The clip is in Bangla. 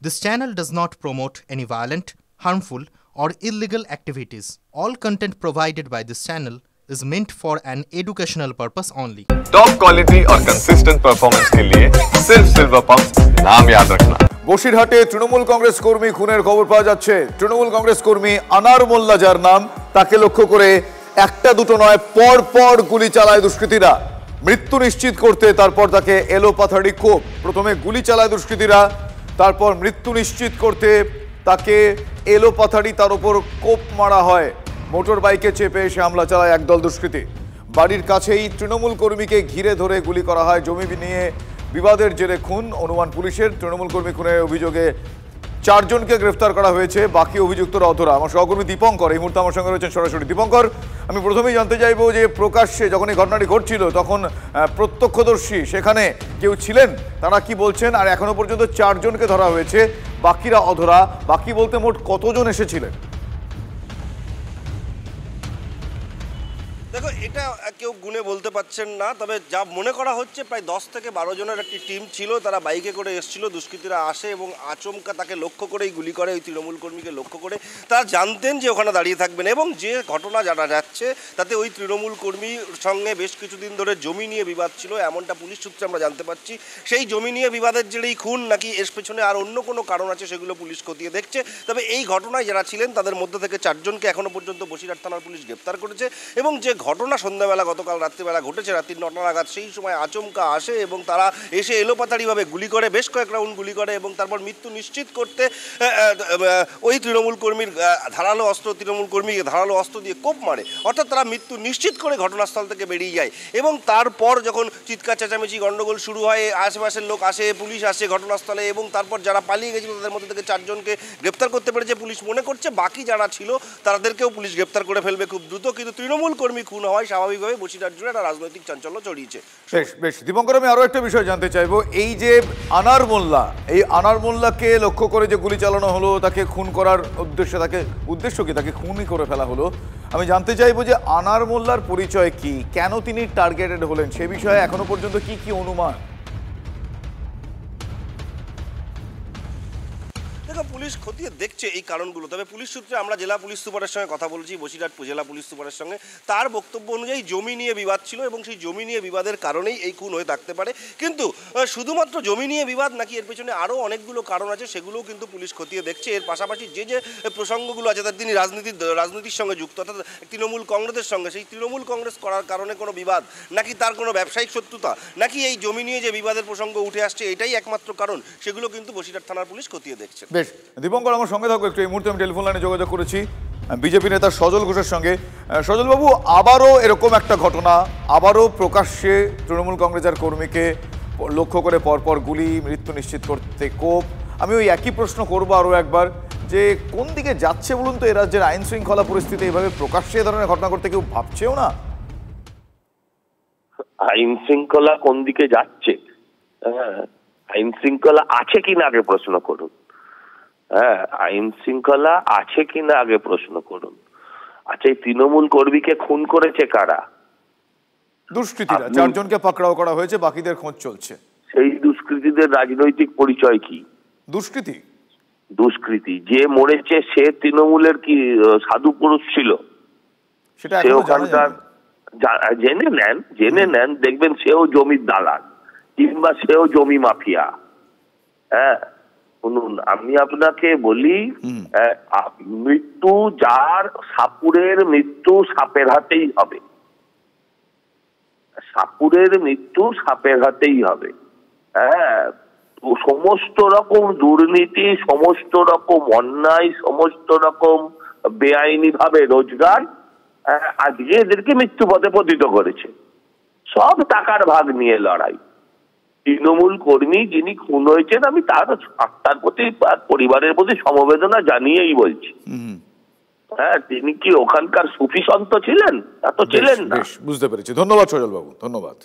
This channel does not promote any violent, harmful, or illegal activities. All content provided by this channel is meant for an educational purpose only. Top quality और कंसिस्टेंट परफॉर्मेंस के लिए सिर्फ सिल्वर पंप्स नाम याद रखना। বসিরহাটে তৃণমূল কংগ্রেস কর্মী খুনের খবর পাওয়া যাচ্ছে। তৃণমূল কংগ্রেস কর্মী আনার মোল্লা যার নাম, তাকে লক্ষ্য করে একটা দুটো নয় পর পর গুলি চালায় দুষ্কৃতীরা। মৃত্যু নিশ্চিত করতে তারপর তাকে এলোপাথাড়ি কোপ। প্রথমে গুলি চালায় দুষ্কৃতীরা, তারপর মৃত্যু নিশ্চিত করতে তাকে এলোপাথাড়ি তার উপর কোপ মারা হয়। মোটর বাইকে চেপে এসে হামলা চালায় একদল দুষ্কৃতী। বাড়ির কাছেই তৃণমূল কর্মীকে ঘিরে ধরে গুলি করা হয়। জমি নিয়ে বিবাদের জেরে খুন অনুমান পুলিশের। তৃণমূল কর্মী খুনের অভিযোগে 4 জনকে গ্রেফতার করা হয়েছে, বাকি অভিযুক্তরা অধরা। আমার সহকর্মী দীপঙ্কর এই মুহূর্তে আমার সঙ্গে রয়েছেন সরাসরি। দীপঙ্কর, আমি প্রথমেই জানতে চাইবো যে প্রকাশ্যে যখন এই ঘটনাটি ঘটছিল তখন প্রত্যক্ষদর্শী সেখানে কেউ ছিলেন, তারা কি বলছেন? আর এখনো পর্যন্ত 4 জনকে ধরা হয়েছে, বাকিরা অধরা। বাকি বলতে মোট কতজন এসেছিলেন? দেখো, এটা কেউ গুনে বলতে পারছেন না, তবে যা মনে করা হচ্ছে প্রায় 10 থেকে 12 জনের একটি টিম ছিল। তারা বাইকে করে এসেছিল, দুষ্কৃতীরা আসে এবং আচমকা তাকে লক্ষ্য করেই গুলি করে। ওই তৃণমূল কর্মীকে লক্ষ্য করে তারা জানতেন যে ওখানে দাঁড়িয়ে থাকবেন, এবং যে ঘটনা জানা যাচ্ছে তাতে ওই তৃণমূল কর্মীর সঙ্গে বেশ কিছুদিন ধরে জমি নিয়ে বিবাদ ছিল, এমনটা পুলিশ সূত্রে আমরা জানতে পারছি। সেই জমি নিয়ে বিবাদের জেরেই খুন, নাকি এর পেছনে আর অন্য কোনো কারণ আছে সেগুলো পুলিশ খতিয়ে দেখছে। তবে এই ঘটনায় যারা ছিলেন তাদের মধ্যে থেকে 4 জনকে এখনো পর্যন্ত বসিরহাট থানার পুলিশ গ্রেপ্তার করেছে। এবং যে ঘটনা সন্ধ্যাবেলা গতকাল রাত্রিবেলা ঘটেছে, রাত্রি 9টা নাগাদ, সেই সময় আচমকা আসে এবং তারা এসে এলোপাতাড়িভাবে গুলি করে, বেশ কয়েক রাউন্ড গুলি করে, এবং তারপর মৃত্যু নিশ্চিত করতে ওই তৃণমূল কর্মীর তৃণমূল কর্মীকে ধারালো অস্ত্র দিয়ে কোপ মারে। অর্থাৎ তারা মৃত্যু নিশ্চিত করে ঘটনাস্থল থেকে বেরিয়ে যায়। এবং তারপর যখন চিৎকার চেঁচামেচি গণ্ডগোল শুরু হয়, আশেপাশের লোক আসে, পুলিশ আসে ঘটনাস্থলে, এবং তারপর যারা পালিয়ে গেছিল তাদের মধ্যে থেকে 4 জনকে গ্রেপ্তার করতে পেরেছে পুলিশ। মনে করছে বাকি যারা ছিল তাদেরকেও পুলিশ গ্রেপ্তার করে ফেলবে খুব দ্রুত। কিন্তু তৃণমূল কর্মী খুন হয় স্বাভাবিকভাবে বসিরহাট জুড়ে একটা রাজনৈতিক চাঞ্চল্য ছড়িয়েছে। বেশ দীপঙ্কর, আমি আরো একটা বিষয় জানতে চাইবো। এই যে আনার মোল্লা, এই আনার মোল্লাকে লক্ষ্য করে যে গুলি চালানো হলো, তাকে খুন করার উদ্দেশ্য কি? তাকে খুনই করে ফেলা হলো। আমি জানতে চাইবো যে আনার মোল্লার পরিচয় কি, কেন তিনি টার্গেটেড হলেন, সে বিষয়ে এখনো পর্যন্ত কি অনুমান? পুলিশ খতিয়ে দেখছে এই কারণগুলো। তবে পুলিশ সূত্রে আমরা জেলা পুলিশ সুপারের সঙ্গে কথা বলেছি, বসিরহাট জেলা পুলিশ সুপারের সঙ্গে। তার বক্তব্য অনুযায়ী জমি নিয়ে বিবাদ ছিল, এবং সেই জমি নিয়ে বিবাদের কারণেই এই খুন হয়ে থাকতে পারে। কিন্তু শুধুমাত্র জমি নিয়ে বিবাদ নাকি এর পেছনে আরও অনেকগুলো কারণ আছে, সেগুলোও কিন্তু পুলিশ খতিয়ে দেখছে। এর পাশাপাশি যে প্রসঙ্গগুলো আছে, তার তিনি রাজনীতির সঙ্গে যুক্ত, অর্থাৎ তৃণমূল কংগ্রেসের সঙ্গে, সেই তৃণমূল কংগ্রেস করার কারণে কোনো বিবাদ, নাকি তার কোনো ব্যবসায়িক শত্রুতা, নাকি এই জমি নিয়ে যে বিবাদের প্রসঙ্গ উঠে আসছে এটাই একমাত্র কারণ, সেগুলো কিন্তু বসিরহাট থানার পুলিশ খতিয়ে দেখছে। বেশ দীপঙ্কর, আমার সঙ্গে থাকবো একটু। এই মুহূর্তে আমি টেলিফোন লাইনে যোগাযোগ করেছি বিজেপি নেতা সজল ঘোষের সঙ্গে। সজলবাবু, আবারও এরকম একটা ঘটনা, আবারও প্রকাশ্যে তৃণমূল কংগ্রেসের কর্মীকে লক্ষ্য করে পরপর গুলি, মৃত্যু নিশ্চিত করতে কোপ। আমি ওই একই প্রশ্ন করবো আরও একবার, যে কোন দিকে যাচ্ছে বলুন তো? এ রাজ্যের আইন শৃঙ্খলা পরিস্থিতি এভাবে প্রকাশ্যে এ ধরনের ঘটনা করতে কেউ ভাবছেও না। আইন শৃঙ্খলা কোন দিকে যাচ্ছে? আইন শৃঙ্খলা আছে কিনা আগে প্রশ্ন করুন। আইন শৃঙ্খলা আছে কিনা আগে প্রশ্ন করুন। আচ্ছা, এই তৃণমূল কর্মীকে খুন করেছে কারা? দুষ্কৃতীরা। 4 জনকে পাকড়াও করা হয়েছে, বাকিদের খোঁজ চলছে। সেই দুষ্কৃতীদের রাজনৈতিক পরিচয় কি? দুষ্কৃতী যে মরেছে সে তৃণমূলের কি সাধু পুরুষ ছিল? সেটা সে ওখানকার জেনে নেন, দেখবেন সেও জমির দালাল, কিংবা সেও জমি মাফিয়া। শুনুন, আমি আপনাকে বলি, মৃত্যু যার, সাপুরের মৃত্যু সাপের হাতেই হবে। সাপুরের মৃত্যু সাপের হাতেই হবে। সমস্ত রকম দুর্নীতি, সমস্ত রকম অন্যায়, সমস্ত রকম বেআইনি ভাবে রোজগার আজকে এদেরকে মৃত্যু পথে পতিত করেছে। সব টাকার ভাগ নিয়ে লড়াই। তৃণমূল কর্মী যিনি খুন হয়েছেন, আমি তার আত্মার প্রতি, পরিবারের প্রতি সমবেদনা জানিয়েই বলছি। তিনি কি ওখানকার সুফি সন্ত ছিলেন? তা তো ছিলেন না। বুঝতে পেরেছি। ধন্যবাদ সজল বাবু, ধন্যবাদ।